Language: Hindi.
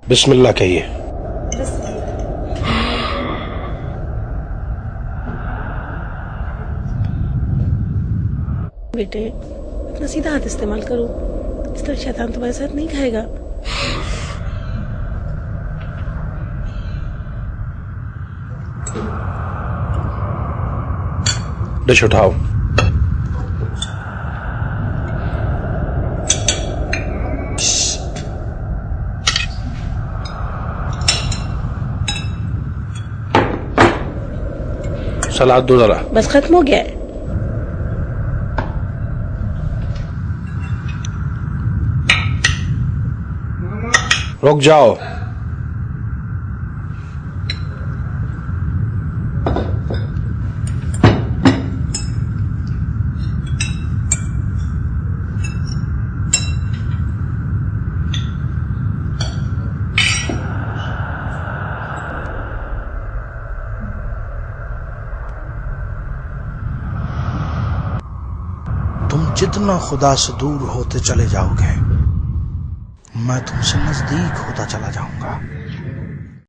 बिस्मिल्लाह कहिए। बेटे अपना सीधा हाथ इस्तेमाल करो, इस तरह शैतान तुम्हारे साथ नहीं खाएगा। डिश उठाओ। सलाद दो जरा। बस खत्म हो गया है। रुक जाओ। तुम जितना खुदा से दूर होते चले जाओगे, मैं तुमसे नजदीक होता चला जाऊंगा।